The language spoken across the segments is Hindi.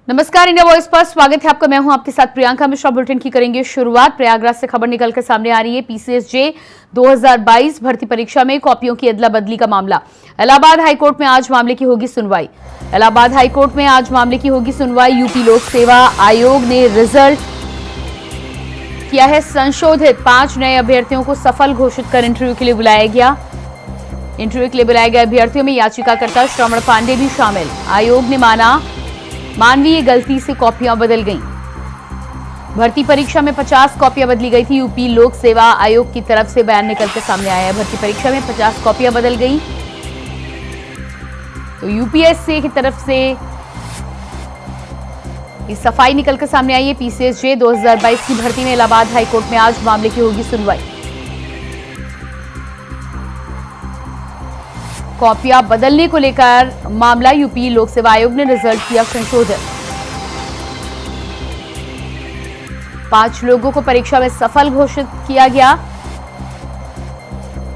नमस्कार, इंडिया वॉइस पर स्वागत है आपका। मैं हूं आपके साथ प्रियंका मिश्रा। बुलेटिन की करेंगे शुरुआत। प्रयागराज से खबर निकलकर सामने आ रही है। पीसीएसजे 2022 भर्ती परीक्षा में कॉपियों की अदला बदली का मामला। इलाहाबाद हाईकोर्ट में आज मामले की होगी सुनवाई। इलाहाबाद हाईकोर्ट में आज मामले की होगी सुनवाई। यूपी लोक सेवा आयोग ने रिजल्ट किया है संशोधित। 5 नए अभ्यर्थियों को सफल घोषित कर इंटरव्यू के लिए बुलाया गया। इंटरव्यू के लिए बुलाए गए अभ्यर्थियों में याचिकाकर्ता श्रवण पांडे भी शामिल। आयोग ने माना मानवीय गलती से कॉपियां बदल गईं। भर्ती परीक्षा में 50 कॉपियां बदली गई थी। यूपी लोक सेवा आयोग की तरफ से बयान निकलकर सामने आया है। भर्ती परीक्षा में 50 कॉपियां बदल गई। तो यूपीएससी की तरफ से इस सफाई निकलकर सामने आई है। पीसीएसजे 2022 की भर्ती में इलाहाबाद हाईकोर्ट में आज मामले की होगी सुनवाई। कॉपियां बदलने को लेकर मामला। यूपी लोक सेवा आयोग ने रिजल्ट किया संशोधित। 5 लोगों को परीक्षा में सफल घोषित किया गया।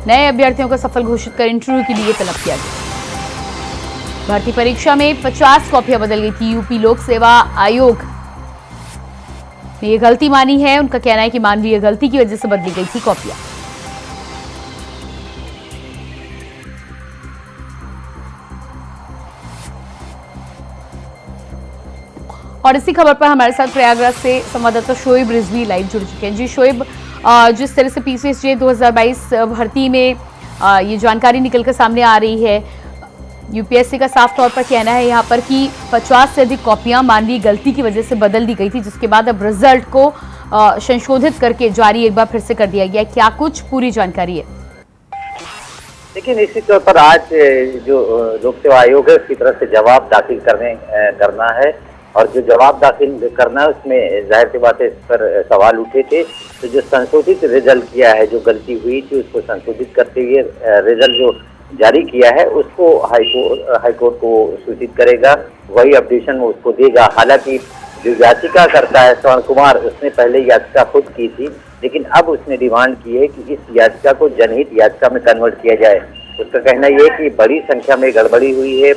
नए अभ्यर्थियों को सफल घोषित कर इंटरव्यू के लिए तलब किया गया। भर्ती परीक्षा में 50 कॉपियां बदल गई थी। यूपी लोक सेवा आयोग ने यह गलती मानी है। उनका कहना है कि मानवीय गलती की वजह से बदली गई थी कॉपियां। और इसी खबर पर हमारे साथ प्रयागराज से संवाददाता शोएब रिजवी लाइव जुड़ चुके हैं। जी शोएब, जिस तरह से पीसीएसजे 2022 भर्ती में ये जानकारी निकलकर सामने आ रही है, यूपीएससी का साफ तौर पर कहना है यहाँ पर कि 50 से अधिक कॉपियां मानवीय गलती की वजह से बदल दी गई थी, जिसके बाद अब रिजल्ट को संशोधित करके जारी एक बार फिर से कर दिया गया। क्या कुछ पूरी जानकारी है? देखिए, निश्चित तौर पर आज जो लोक सेवा आयोग है उसकी तरफ से जवाब दाखिल करना है और जो जवाब दाखिल करना है उसमें जाहिर सी बात है इस पर सवाल उठे थे। तो जो संशोधित रिजल्ट किया है, जो गलती हुई थी उसको संशोधित करते हुए रिजल्ट जो जारी किया है उसको हाईकोर्ट को सूचित करेगा। वही अपडेशन वो उसको देगा। हालांकि जो याचिका करता है श्रवण कुमार, उसने पहले याचिका खुद की थी, लेकिन अब उसने डिमांड की है कि इस याचिका को जनहित याचिका में कन्वर्ट किया जाए। उसका कहना यह है कि बड़ी संख्या में गड़बड़ी हुई है,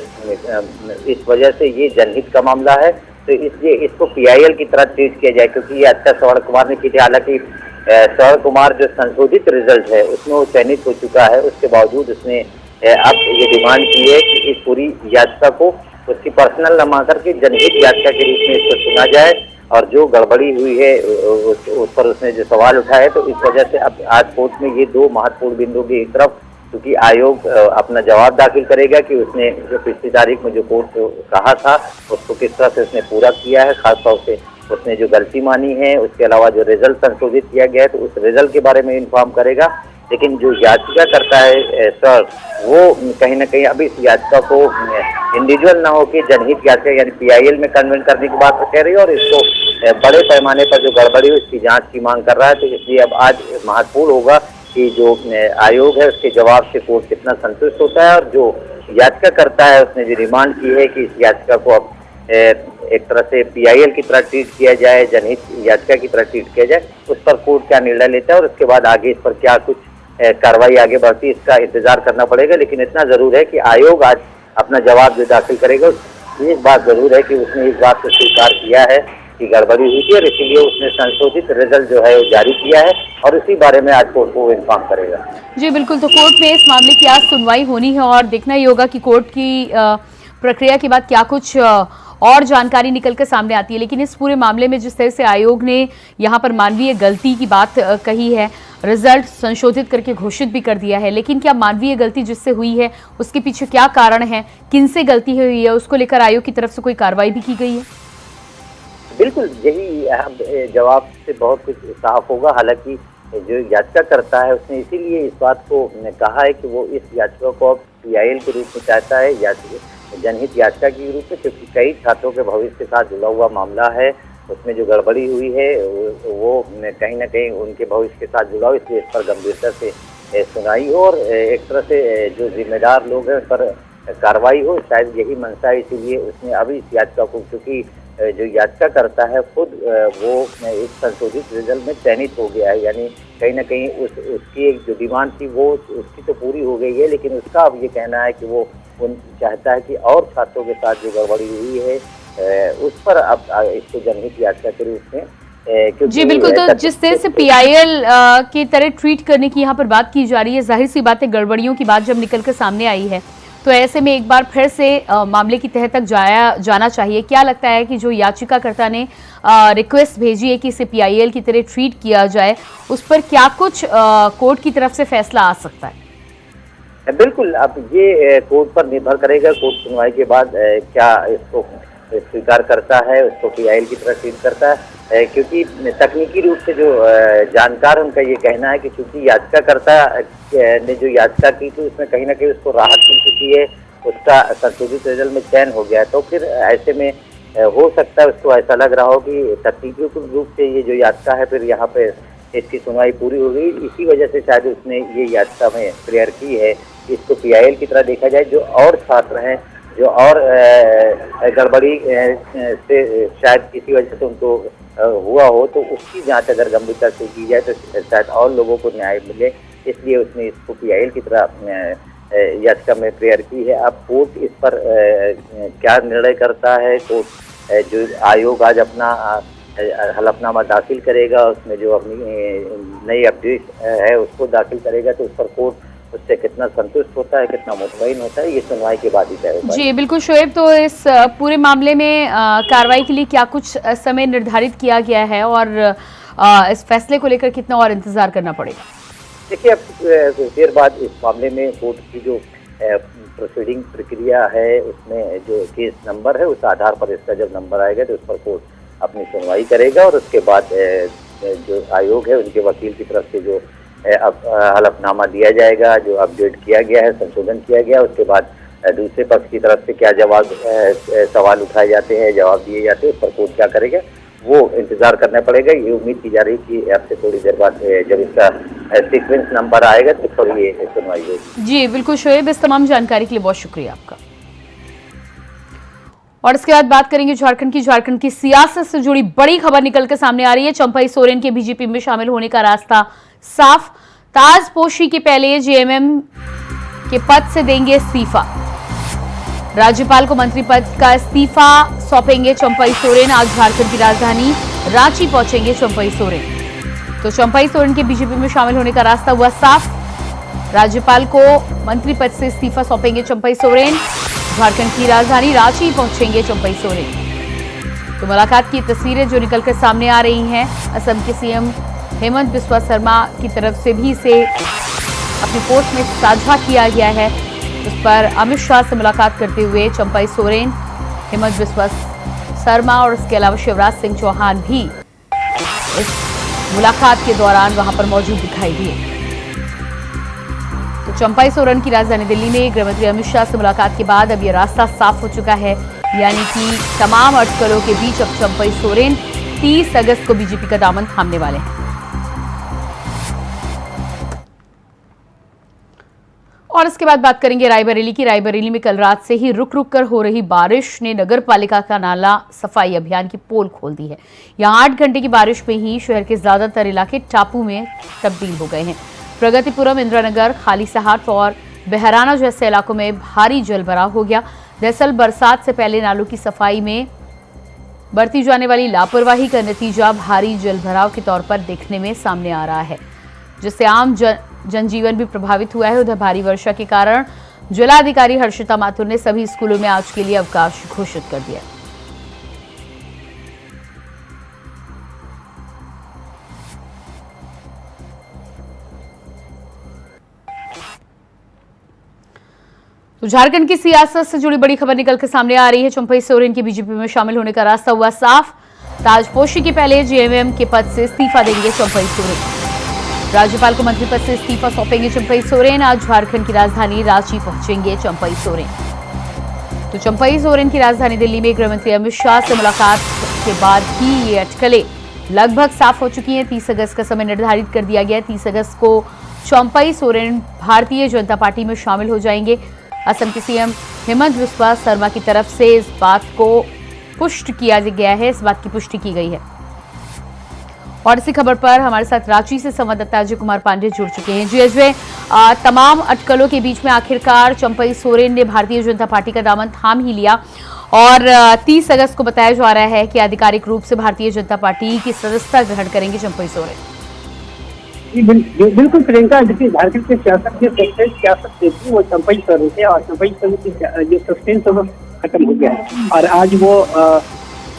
इस वजह से ये जनहित का मामला है, तो इसलिए इसको पीआईएल की तरह ट्रीट किया जाए, क्योंकि ये अच्छा श्रवण कुमार ने की थी। हालांकि श्रवण कुमार जो संशोधित रिजल्ट है उसमें वो चयनित हो चुका है, उसके बावजूद उसने अब ये डिमांड की है कि इस पूरी याचिका को उसकी पर्सनल न मानकर के जनहित याचिका के रूप में इसको सुना जाए। और जो गड़बड़ी हुई है उस पर उसने जो सवाल उठाया है, तो इस वजह से अब आज कोर्ट में ये 2 महत्वपूर्ण बिंदु की एक तरफ क्योंकि आयोग अपना जवाब दाखिल करेगा कि उसने जो पिछली तारीख में जो कोर्ट कहा था उसको किस तरह से उसने पूरा किया है, खासतौर से उसने जो गलती मानी है, उसके अलावा जो रिजल्ट संशोधित किया गया है तो उस रिजल्ट के बारे में इन्फॉर्म करेगा। लेकिन जो याचिका करता है सर, वो कहीं ना कहीं अभी इस याचिका को इंडिविजुअल ना होकर जनहित याचिका यानी पीआईएल में कन्वर्ट करने की बात कह रही है और इसको बड़े पैमाने पर जो गड़बड़ी हुई उसकी जाँच की मांग कर रहा है। तो इसलिए अब आज महत्वपूर्ण होगा कि जो आयोग है उसके जवाब से कोर्ट कितना संतुष्ट होता है और जो याचिका करता है उसने जो डिमांड की है कि इस याचिका को अब एक तरह से पीआईएल की तरह ट्रीट किया जाए, जनहित याचिका की तरह ट्रीट किया जाए, उस पर कोर्ट क्या निर्णय लेता है और उसके बाद आगे इस पर क्या कुछ कार्रवाई आगे बढ़ती है इसका इंतजार करना पड़ेगा। लेकिन इतना जरूर है कि आयोग आज अपना जवाब जो दाखिल करेगा, एक बात जरूर है कि उसने इस बात को स्वीकार किया है कि गड़बड़ी हुई थी और इसीलिए उसने संशोधित रिजल्ट जो है वो जारी किया है और इसी बारे में आज कोर्ट को इन्फॉर्म करेगा। जी बिल्कुल, तो कोर्ट में इस मामले की आज सुनवाई होनी है और देखना ही होगा कि कोर्ट की प्रक्रिया के बाद क्या कुछ और जानकारी निकलकर सामने आती है। लेकिन इस पूरे मामले में जिस तरह से आयोग ने यहाँ पर मानवीय गलती की बात कही है, रिजल्ट संशोधित करके घोषित भी कर दिया है, लेकिन क्या मानवीय गलती जिससे हुई है उसके पीछे क्या कारण है, किनसे गलती हुई है, उसको लेकर आयोग की तरफ से कोई कार्रवाई भी की गई है? बिल्कुल, यही जवाब से बहुत कुछ साफ होगा। हालांकि जो याचिका करता है उसने इसीलिए इस बात को कहा है कि वो इस याचिका को अब पीआईएल के रूप में चाहता है या जनहित याचिका के रूप में, क्योंकि कई छात्रों के भविष्य के साथ जुड़ा हुआ मामला है। उसमें जो गड़बड़ी हुई है वो कहीं ना कहीं उनके भविष्य के साथ जुड़ा हो, इसलिए इस पर गंभीरता से सुनाई हो और एक तरह से जो जिम्मेदार लोग हैं उस पर कार्रवाई हो, शायद यही मंशा है। इसीलिए उसने अभी इस याचिका को, क्योंकि जो याचिका करता है खुद वो एक संशोधित रिजल्ट में चयनित हो गया है, यानी कहीं ना कहीं उसकी एक जो डिमांड थी वो उसकी तो पूरी हो गई है, लेकिन उसका अब ये कहना है कि वो चाहता है कि और छात्रों के साथ जो गड़बड़ी हुई है उस पर अब इसको जनहित याचिका के रूप में क्योंकि जी बिल्कुल, तो जिस तरह से पीआईएल की तरह ट्रीट करने की यहाँ पर बात की जा रही है, जाहिर सी बात है गड़बड़ियों की बात जब निकल कर सामने आई है तो ऐसे में एक बार फिर से मामले की तह तक जाना चाहिए। क्या लगता है कि जो याचिकाकर्ता ने रिक्वेस्ट भेजी है कि इसे पीआईएल की तरह ट्रीट किया जाए, उस पर क्या कुछ कोर्ट की तरफ से फैसला आ सकता है? बिल्कुल, अब ये कोर्ट पर निर्भर करेगा। कोर्ट सुनवाई के बाद क्या इसको स्वीकार करता है, उसको पीआईएल की तरह ट्रीट करता है, क्योंकि तकनीकी रूप से जो जानकार उनका ये कहना है कि चूंकि याचिकाकर्ता ने जो याचिका की थी उसमें कहीं ना कहीं उसको राहत मिल चुकी है, उसका संशोधित रिजल्ट में चयन हो गया है, तो फिर ऐसे में हो सकता है उसको ऐसा लग रहा हो कि तकनीकी रूप से ये जो याचिका है फिर यहाँ पे इसकी सुनवाई पूरी हो गई। इसी वजह से शायद उसने ये याचिका में प्रेयर की है कि इसको पीआईएल की तरह देखा जाए। जो और छात्र हैं, जो और गड़बड़ी से शायद किसी वजह से उनको हुआ हो, तो उसकी जांच अगर गंभीरता से की जाए तो शायद और लोगों को न्याय मिले, इसलिए उसने इसको पीआईएल की तरह याचिका में प्रेयर की है। अब कोर्ट इस पर क्या निर्णय करता है, कोर्ट जो आयोग आज अपना हलफनामा दाखिल करेगा, उसमें जो अपनी नई अपडेट है उसको दाखिल करेगा, तो उस पर कोर्ट उससे कितना संतुष्ट होता है, कितना मुतमईन होता है, ये सुनवाई के बाद ही तय होगा। जी बिल्कुल शोएब, तो इस पूरे मामले में कार्रवाई के लिए क्या कुछ समय निर्धारित किया गया है और इस फैसले को लेकर कितना और इंतजार करना पड़ेगा? देखिए, अब कुछ देर बाद इस मामले में कोर्ट की जो प्रोसीडिंग प्रक्रिया है उसमें जो केस नंबर है उस आधार पर इसका जब नंबर आएगा तो उस पर कोर्ट अपनी सुनवाई करेगा और उसके बाद जो आयोग है उनके वकील की तरफ से जो अब हलफनामा दिया जाएगा, जो अपडेट किया गया है, संशोधन किया गया, उसके बाद दूसरे पक्ष की तरफ से क्या जवाब सवाल उठाए जाते हैं, जवाब दिए जाते हैं, उस पर कोर्ट क्या करेगा वो इंतजार करना पड़ेगा। ये उम्मीद की जा रही है कि आपसे थोड़ी देर बाद जब इसका सीक्वेंस नंबर आएगा तो थोड़ी ये सुनवाई होगी। जी बिल्कुल शोएब, इस तमाम जानकारी के लिए बहुत शुक्रिया आपका। और इसके बाद बात करेंगे झारखंड की सियासत से जुड़ी बड़ी खबर निकल के सामने आ रही है। चंपई सोरेन के बीजेपी में शामिल होने का रास्ता साफ। ताजपोशी के पहले जेएमएम के पद से देंगे इस्तीफा। राज्यपाल को मंत्री पद का इस्तीफा सौंपेंगे चंपई सोरेन। आज झारखंड की राजधानी रांची पहुंचेंगे चंपई सोरेन। तो चंपई सोरेन के बीजेपी में शामिल होने का रास्ता हुआ साफ। राज्यपाल को मंत्री पद से इस्तीफा सौंपेंगे चंपई सोरेन। झारखंड की राजधानी रांची पहुंचेंगे चंपई सोरेन। तो मुलाकात की तस्वीरें जो निकलकर सामने आ रही हैं, असम के सीएम हेमंत बिस्वा शर्मा की तरफ से भी इसे अपनी पोस्ट में साझा किया गया है। उस पर अमित शाह से मुलाकात करते हुए चंपई सोरेन, हेमंत बिस्वा शर्मा और इसके अलावा शिवराज सिंह चौहान भी इस मुलाकात के दौरान वहां पर मौजूद दिखाई दिए। तो चंपई सोरेन की राजधानी दिल्ली में गृहमंत्री अमित शाह से मुलाकात के बाद अब यह रास्ता साफ हो चुका है, यानी कि तमाम अटकलों के बीच अब चंपई सोरेन 30 अगस्त को बीजेपी का दामन थामने वाले हैं। और इसके बाद बात करेंगे रायबरेली की। रायबरेली में कल रात से ही रुक रुक कर हो रही बारिश ने नगर पालिका का नाला सफाई अभियान की पोल खोल दी है। यहाँ 8 घंटे की बारिश में ही शहर के ज्यादातर इलाके टापू में तब्दील हो गए हैं। प्रगतिपुरम, इंदिरानगर, खालीसहाट और बहराना जैसे इलाकों में भारी जलभराव हो गया। दरअसल बरसात से पहले नालों की सफाई में बरती जाने वाली लापरवाही का नतीजा भारी जलभराव के तौर पर देखने में सामने आ रहा है, जिससे आम जनजीवन भी प्रभावित हुआ है। उधर भारी वर्षा के कारण जिलाधिकारी हर्षिता माथुर ने सभी स्कूलों में आज के लिए अवकाश घोषित कर दिया। तो झारखंड की सियासत से जुड़ी बड़ी खबर निकल के सामने आ रही है। चंपई सोरेन के बीजेपी में शामिल होने का रास्ता हुआ साफ। ताजपोशी के पहले जेएमएम के पद से इस्तीफा देंगे चंपई सोरेन। राज्यपाल को मंत्री पद से इस्तीफा सौंपेंगे चंपई सोरेन। आज झारखंड की राजधानी रांची पहुंचेंगे चंपई सोरेन। तो चंपई सोरेन की राजधानी दिल्ली में गृहमंत्री अमित शाह से मुलाकात के बाद ही ये अटकलें लगभग साफ हो चुकी हैं। 30 अगस्त का समय निर्धारित कर दिया गया है। 30 अगस्त को चंपई सोरेन भारतीय जनता पार्टी में शामिल हो जाएंगे। असम के सीएम हेमंत बिस्वा शर्मा की तरफ से इस बात को पुष्ट किया गया है, इस बात की पुष्टि की गई है। और इसी खबर पर हमारे साथ रांची से संवाददाता अजय कुमार पांडे जुड़ चुके हैं। जी अजय, तमाम अटकलों के बीच में आखिरकार चंपई सोरेन ने भारतीय जनता पार्टी का दामन थाम ही लिया और 30 अगस्त को बताया जा रहा है कि आधिकारिक रूप से भारतीय जनता पार्टी की सदस्यता ग्रहण करेंगे चंपई सोरेन। बिल्कुल प्रियंका, देखिए झारखंड के सियासत के सबसे सियासत देखी वो चंपई सोरेन थे और चंपई सोरेन की जो सस्पेंस है वो खत्म हो गया है और आज वो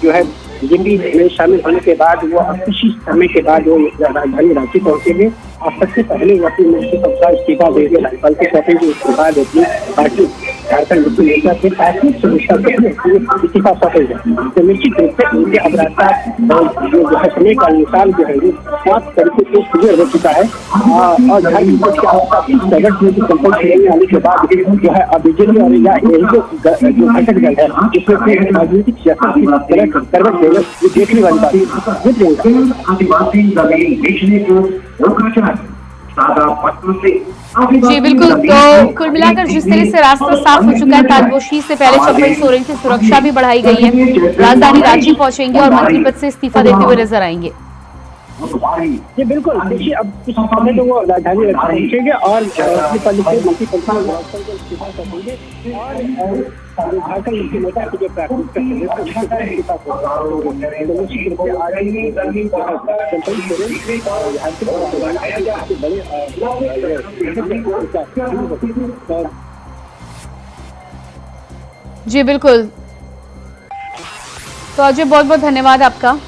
जो है बीजेपी में शामिल होने के बाद वो खुशी समय के बाद वो राजधानी रांची पहुंचेंगे और सबसे पहले वो अपनी मंत्री पद का इस्तीफा देंगे। राज्यपाल के सौंपेंगे, उसके बाद अपनी पार्टी झारखंड मुक्ति मोर्चा के पार्टी सुरक्षा के इस्तीफा सौंपेंगे। तो निश्चित रूप से उनके अपराधता जो है समय का अनुसार जो है वो साफ तरीके से क्लियर हो चुका है और झारखंड मुक्ति आने के बाद जो है अब बीजेपी और यही जो घटक दल है जिसमें राजनीतिक सियासत की करवट देना ये देखने वाली बात जी बिल्कुल। तो कुल मिलाकर जिस तरह से रास्ता साफ हो चुका है, ताजपोशी से पहले चंपई सोरेन की सुरक्षा भी बढ़ाई गई है, राजधानी रांची पहुंचेंगे और मंत्री पद से इस्तीफा देते हुए नजर आएंगे। ये बिल्कुल देखिए, अब कुछ समय तो वो राजधानी पहुंचेंगे और अपने पद से मंत्री पद से इस्तीफा देंगे और झारखंड मुक्ति मोर्चा के जो प्राथमिक जी बिल्कुल। तो अजय बहुत बहुत धन्यवाद आपका।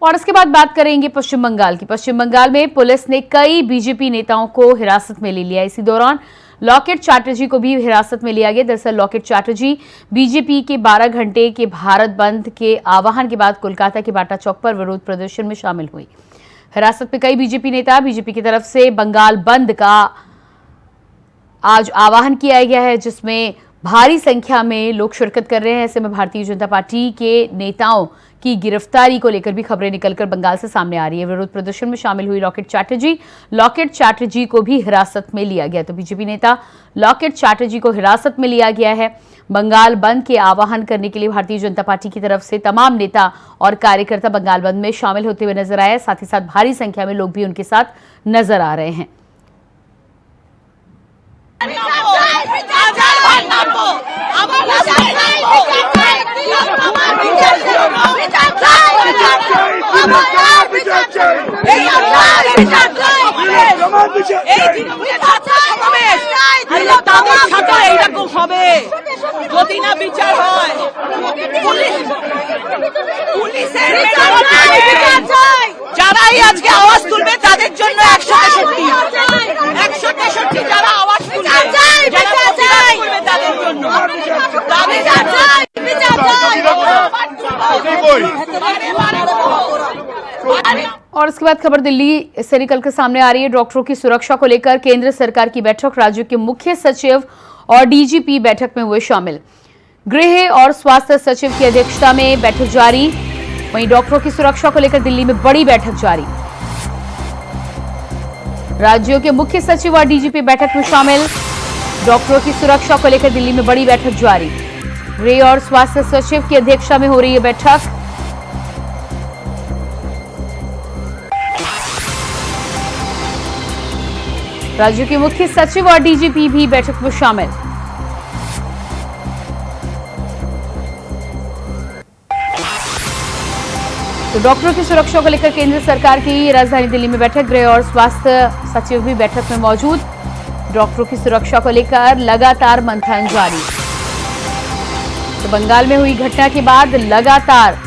और इसके बाद बात करेंगे पश्चिम बंगाल की। पश्चिम बंगाल में पुलिस ने कई बीजेपी नेताओं को हिरासत में ले लिया। इसी दौरान लॉकेट चैटर्जी को भी हिरासत में लिया गया। दरअसल लॉकेट चैटर्जी बीजेपी के 12 घंटे के भारत बंद के आह्वान के बाद कोलकाता के बाटा चौक पर विरोध प्रदर्शन में शामिल हुई। हिरासत में कई बीजेपी नेता। बीजेपी की तरफ से बंगाल बंद का आज आह्वान किया गया है, जिसमें भारी संख्या में लोग शिरकत कर रहे हैं। ऐसे में भारतीय जनता पार्टी के नेताओं की गिरफ्तारी को लेकर भी खबरें निकलकर बंगाल से सामने आ रही है। विरोध प्रदर्शन में शामिल हुई लॉकेट चैटर्जी को भी हिरासत में लिया गया। तो बीजेपी नेता लॉकेट चैटर्जी को हिरासत में लिया गया है। बंगाल बंद के आह्वान करने के लिए भारतीय जनता पार्टी की तरफ से तमाम नेता और कार्यकर्ता बंगाल बंद में शामिल होते हुए नजर आए। साथ ही साथ भारी संख्या में लोग भी उनके साथ नजर आ रहे हैं। যদি না বিচার হয় যারাই আজকে আওয়াজ তুলবে তাদের জন্য 163 যারা আওয়াজ তুলবে যারা প্রতিবাদ করবে তাদের জন্য और इसके बाद खबर दिल्ली से निकल कर सामने आ रही है। डॉक्टरों की सुरक्षा को लेकर केंद्र सरकार की बैठक, राज्यों के मुख्य सचिव और डीजीपी बैठक में हुए शामिल। गृह और स्वास्थ्य सचिव की अध्यक्षता में बैठक जारी। वहीं डॉक्टरों की सुरक्षा को लेकर दिल्ली में बड़ी बैठक जारी। राज्यों के मुख्य सचिव और डीजीपी बैठक में शामिल। डॉक्टरों की सुरक्षा को लेकर दिल्ली में बड़ी बैठक जारी। गृह और स्वास्थ्य सचिव की अध्यक्षता में हो रही है बैठक। राज्यों के मुख्य सचिव और डीजीपी भी बैठक में शामिल। तो डॉक्टरों की सुरक्षा को लेकर केंद्र सरकार की राजधानी दिल्ली में बैठक। गृह और स्वास्थ्य सचिव भी बैठक में मौजूद। डॉक्टरों की सुरक्षा को लेकर लगातार मंथन जारी। तो बंगाल में हुई घटना के बाद लगातार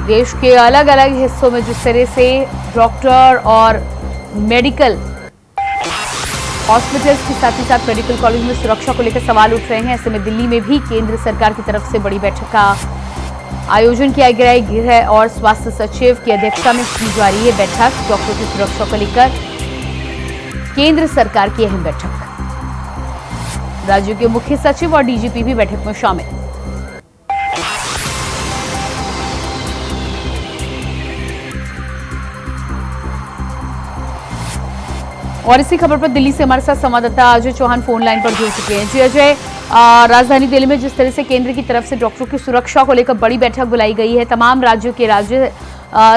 देश के अलग अलग हिस्सों में जिस तरह से डॉक्टर और मेडिकल हॉस्पिटल्स के साथ ही साथ मेडिकल कॉलेज में सुरक्षा को लेकर सवाल उठ रहे हैं, ऐसे में दिल्ली में भी केंद्र सरकार की तरफ से बड़ी बैठक का आयोजन किया गया है। गृह और स्वास्थ्य सचिव की अध्यक्षता में की जा रही है बैठक। डॉक्टरों की सुरक्षा को लेकर केंद्र सरकार की अहम बैठक। राज्यों के मुख्य सचिव और डीजीपी भी बैठक में शामिल। और इसी खबर पर दिल्ली से हमारे साथ संवाददाता अजय चौहान फोन लाइन पर जुड़ चुके हैं। जी अजय, राजधानी दिल्ली में जिस तरह से केंद्र की तरफ से डॉक्टरों की सुरक्षा को लेकर बड़ी बैठक बुलाई गई है, तमाम राज्यों के राज्य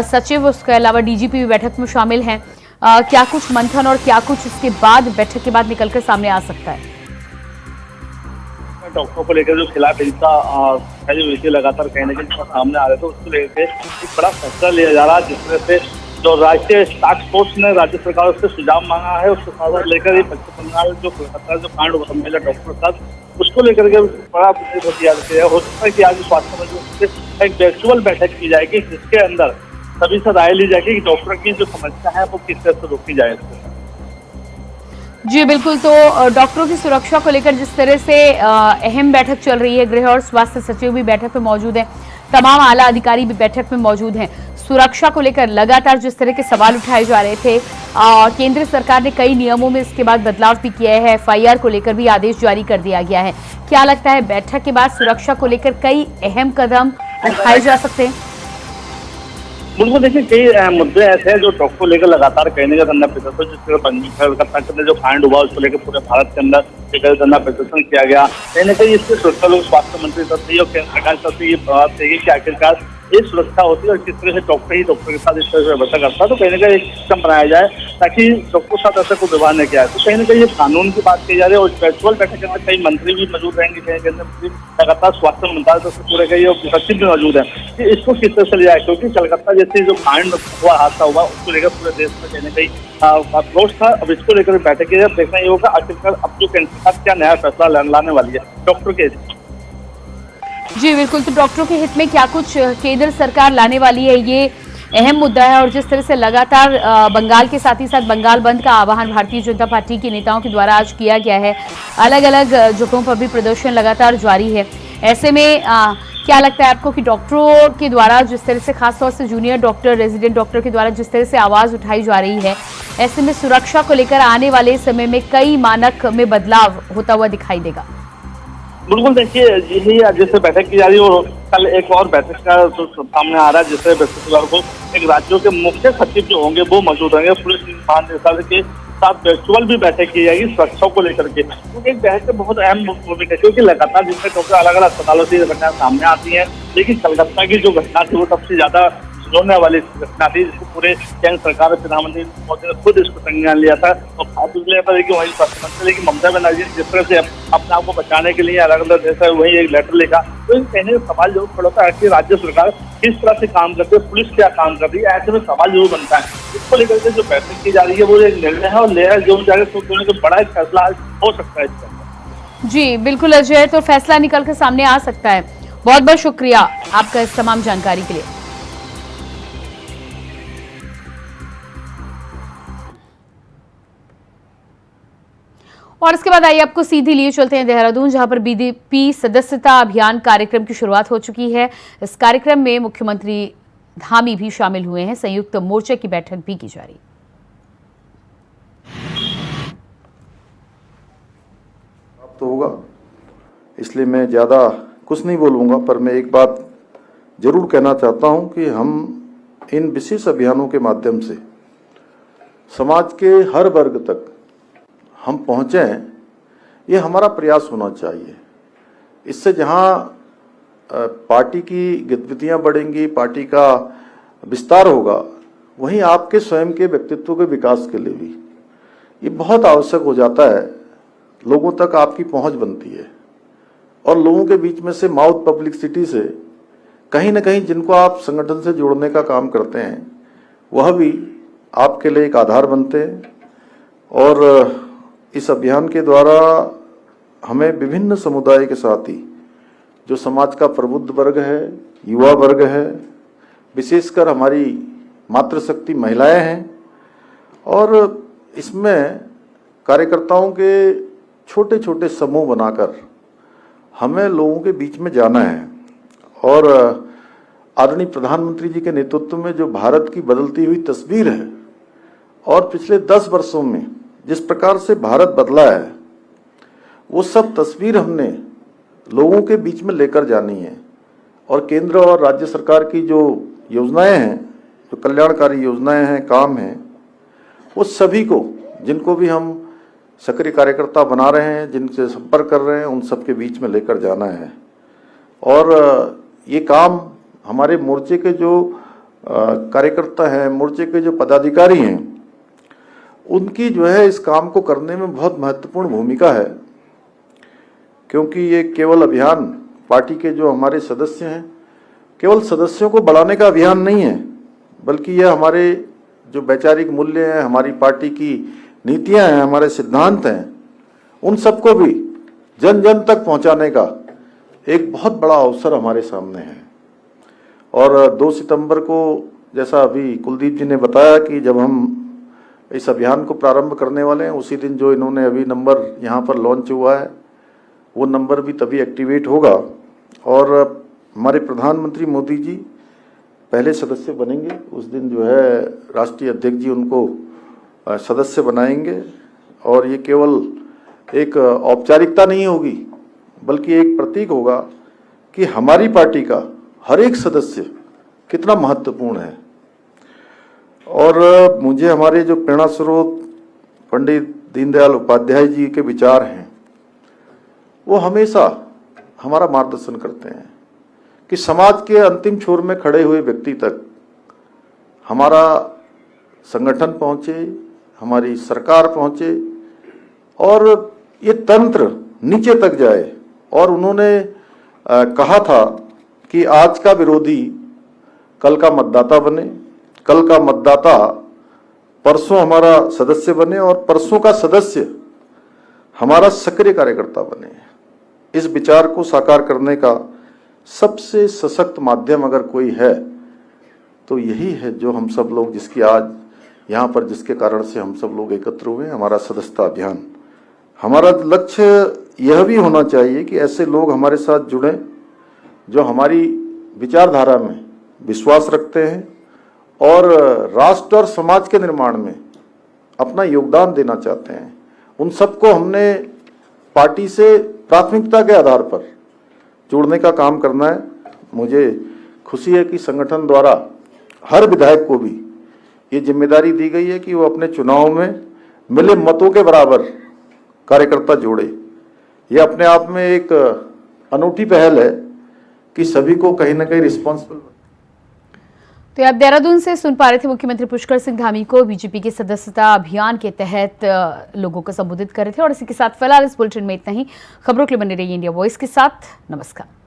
सचिव उसके अलावा डीजीपी भी बैठक में शामिल हैं। क्या कुछ मंथन और क्या कुछ इसके बाद बैठक के बाद निकलकर सामने आ सकता है? डॉक्टरों को लेकर जो खिलाफ हिंसा है, जो विषय लगातार कहीं ना कहीं सामने आ रहे थे, उसको लेकर एक बड़ा फैसला लिया जा रहा है, जिस तरह से जो राष्ट्रीय टास्क फोर्स ने राज्य सरकार से सुझाव मांगा है, उसके साथ लेकर ये पश्चिम बंगाल जो कोलकाता जो कांड हुआ महिला डॉक्टर के साथ, उसको लेकर के बड़ा हो सकता है कि आज स्वास्थ्य मंत्री से एक वर्चुअल बैठक की जाएगी, जिसके अंदर सभी से राय ली जाएगी कि डॉक्टर की जो समस्या है वो किस तरह से रोकी जाए। जी बिल्कुल, तो डॉक्टरों की सुरक्षा को लेकर जिस तरह से अहम बैठक चल रही है, गृह और स्वास्थ्य सचिव भी बैठक में मौजूद हैं, तमाम आला अधिकारी भी बैठक में मौजूद हैं। सुरक्षा को लेकर लगातार जिस तरह के सवाल उठाए जा रहे थे, केंद्र सरकार ने कई नियमों में इसके बाद बदलाव भी किया है, FIR को लेकर भी आदेश जारी कर दिया गया है। क्या लगता है बैठक के बाद सुरक्षा को लेकर कई अहम कदम उठाए जा सकते हैं? बिल्कुल, देखिए कई मुद्दे ऐसे हैं जो डॉक्टर को लेकर लगातार कहने का धरना प्रदर्शन, जिस तरह जो कांड हुआ उसको लेकर पूरे भारत के अंदर एक धरना प्रदर्शन किया गया। कहीं ना कहीं इससे सुरक्षा लोग स्वास्थ्य मंत्री तक से और केंद्र सरकार तक से ये बात चाहिए कि आखिरकार ये सुरक्षा होती है और किस तरह से डॉक्टर के साथ इस तरह से व्यवस्था करता है, तो कहीं ना कहीं एक सिस्टम बनाया जाए ताकि डॉक्टर के साथ ऐसा कोई व्यवहार नहीं किया है। तो कहीं ना कहीं ये कानून की बात की जा रही है और वर्चुअल बैठक के अंदर कई मंत्री भी मौजूद रहेंगे, कहीं केंद्र मंत्री लगातार स्वास्थ्य मंत्रालय से पूरे कई सचिव भी मौजूद है कि इसको किस तरह से लिया है, क्योंकि कलकत्ता जैसे जो कांड हुआ, हादसा हुआ, उसको लेकर पूरे देश में कहीं ना कहीं आक्रोश था। अब इसको लेकर बैठक की देखना ये होगा आखिरकार अब जो केंद्र सरकार क्या नया फैसला लाने वाली है डॉक्टर के। जी बिल्कुल, तो डॉक्टरों के हित में क्या कुछ केंद्र सरकार लाने वाली है, ये अहम मुद्दा है। और जिस तरह से लगातार बंगाल के साथ ही साथ बंगाल बंद का आह्वान भारतीय जनता पार्टी के नेताओं के द्वारा आज किया गया है, अलग अलग जगहों पर भी प्रदर्शन लगातार जारी है। ऐसे में क्या लगता है आपको कि डॉक्टरों के द्वारा जिस तरह से, खासतौर से जूनियर डॉक्टर, रेजिडेंट डॉक्टर के द्वारा जिस तरह से आवाज उठाई जा रही है, ऐसे में सुरक्षा को लेकर आने वाले समय में कई मानक में बदलाव होता हुआ दिखाई देगा? बिल्कुल, देखिए यही आज जैसे बैठक की जा रही है और कल एक और बैठक का जो सामने आ रहा है, जिससे बृहस्पतिवार को एक राज्यों के मुख्य सचिव जो होंगे वो मौजूद होंगे, पुलिस महानिदेशालय के साथ वर्चुअल भी बैठक की जाएगी सुरक्षा को लेकर के। क्योंकि एक बैठक बहुत अहम भूमिका है, क्योंकि लगातार जिसमें डॉक्टर अलग अलग अस्पतालों से घटनाएं सामने आती हैं, लेकिन कलकत्ता की जो घटना थी वो सबसे ज्यादा जोड़ने वाली घटना थी, जिसको पूरे केंद्र सरकार प्रधानमंत्री मोदी ने खुद इसको संज्ञान लिया था। और खास कि वही स्वास्थ्य मंत्री लेकिन ममता बनर्जी ने जिस तरह से अपने आप को बचाने के लिए अलग अलग देश वही एक लेटर लिखा, तो कहने का सवाल जरूर खड़ा होता है कि राज्य सरकार किस तरह से काम करती है, पुलिस क्या काम कर रही है, ऐसे में सवाल जरूर बनता है। इसको लेकर के जो बैठक की जा रही है वो एक निर्णय है और ले जो बड़ा एक फैसला हो सकता है इसका। जी बिल्कुल अजय, तो फैसला निकल कर सामने आ सकता है। बहुत बहुत शुक्रिया आपका इस तमाम जानकारी के लिए। और इसके बाद आइए आपको सीधी लिए चलते हैं देहरादून, जहां पर बीजेपी सदस्यता अभियान कार्यक्रम की शुरुआत हो चुकी है। इस कार्यक्रम में मुख्यमंत्री धामी भी शामिल हुए हैं, संयुक्त मोर्चे की बैठक भी की जा रही है। तो होगा, इसलिए मैं ज़्यादा कुछ नहीं बोलूँगा, पर मैं एक बात जरूर कहना चाहता हूँ कि हम इन विशेष अभियानों के माध्यम से समाज के हर वर्ग तक हम पहुँचें, ये हमारा प्रयास होना चाहिए। इससे जहाँ पार्टी की गतिविधियाँ बढ़ेंगी, पार्टी का विस्तार होगा, वहीं आपके स्वयं के व्यक्तित्व के विकास के लिए भी ये बहुत आवश्यक हो जाता है। लोगों तक आपकी पहुंच बनती है और लोगों के बीच में से माउथ पब्लिसिटी से कहीं ना कहीं जिनको आप संगठन से जोड़ने का काम करते हैं, वह भी आपके लिए एक आधार बनते हैं। और इस अभियान के द्वारा हमें विभिन्न समुदाय के साथ ही जो समाज का प्रबुद्ध वर्ग है, युवा वर्ग है, विशेषकर हमारी मातृशक्ति महिलाएं हैं, और इसमें कार्यकर्ताओं के छोटे छोटे समूह बनाकर हमें लोगों के बीच में जाना है। और आदरणीय प्रधानमंत्री जी के नेतृत्व में जो भारत की बदलती हुई तस्वीर है और पिछले 10 वर्षों में जिस प्रकार से भारत बदला है, वो सब तस्वीर हमने लोगों के बीच में लेकर जानी है। और केंद्र और राज्य सरकार की जो योजनाएं हैं, जो कल्याणकारी योजनाएं हैं, काम हैं, वो सभी को, जिनको भी हम सक्रिय कार्यकर्ता बना रहे हैं, जिनसे संपर्क कर रहे हैं, उन सब के बीच में लेकर जाना है। और ये काम हमारे मोर्चे के जो कार्यकर्ता हैं, मोर्चे के जो पदाधिकारी हैं, उनकी जो है इस काम को करने में बहुत महत्वपूर्ण भूमिका है, क्योंकि ये केवल अभियान पार्टी के जो हमारे सदस्य हैं, केवल सदस्यों को बढ़ाने का अभियान नहीं है, बल्कि यह हमारे जो वैचारिक मूल्य हैं, हमारी पार्टी की नीतियां हैं, हमारे सिद्धांत हैं, उन सबको भी जन जन तक पहुंचाने का एक बहुत बड़ा अवसर हमारे सामने है। और 2 सितंबर को जैसा अभी कुलदीप जी ने बताया कि जब हम इस अभियान को प्रारंभ करने वाले हैं, उसी दिन जो इन्होंने अभी नंबर यहाँ पर लॉन्च हुआ है, वो नंबर भी तभी एक्टिवेट होगा और हमारे प्रधानमंत्री मोदी जी पहले सदस्य बनेंगे। उस दिन जो है राष्ट्रीय अध्यक्ष जी उनको सदस्य बनाएंगे और ये केवल एक औपचारिकता नहीं होगी, बल्कि एक प्रतीक होगा कि हमारी पार्टी का हर एक सदस्य कितना महत्वपूर्ण है। और मुझे हमारे जो प्रेरणा स्रोत पंडित दीनदयाल उपाध्याय जी के विचार हैं, वो हमेशा हमारा मार्गदर्शन करते हैं कि समाज के अंतिम छोर में खड़े हुए व्यक्ति तक हमारा संगठन पहुंचे, हमारी सरकार पहुंचे और ये तंत्र नीचे तक जाए। और उन्होंने कहा था कि आज का विरोधी कल का मतदाता बने, कल का मतदाता परसों हमारा सदस्य बने और परसों का सदस्य हमारा सक्रिय कार्यकर्ता बने। इस विचार को साकार करने का सबसे सशक्त माध्यम अगर कोई है तो यही है जो हम सब लोग, जिसकी आज यहाँ पर जिसके कारण से हम सब लोग एकत्र हुए हैं, हमारा सदस्यता अभियान। हमारा लक्ष्य यह भी होना चाहिए कि ऐसे लोग हमारे साथ जुड़ें जो हमारी विचारधारा में विश्वास रखते हैं और राष्ट्र और समाज के निर्माण में अपना योगदान देना चाहते हैं। उन सबको हमने पार्टी से प्राथमिकता के आधार पर जोड़ने का काम करना है। मुझे खुशी है कि संगठन द्वारा हर विधायक को भी ये जिम्मेदारी दी गई है कि वो अपने चुनाव में मिले मतों के बराबर कार्यकर्ता जोड़े। ये अपने आप में एक अनूठी पहल है कि सभी को कहीं ना कहीं रिस्पॉन्सिबल। तो आप देहरादून से सुन पा रहे थे मुख्यमंत्री पुष्कर सिंह धामी को बीजेपी के सदस्यता अभियान के तहत लोगों को संबोधित कर रहे थे। और इसी के साथ फिलहाल इस बुलेटिन में इतना ही। खबरों के लिए बने रहिए इंडिया वॉइस के साथ। नमस्कार।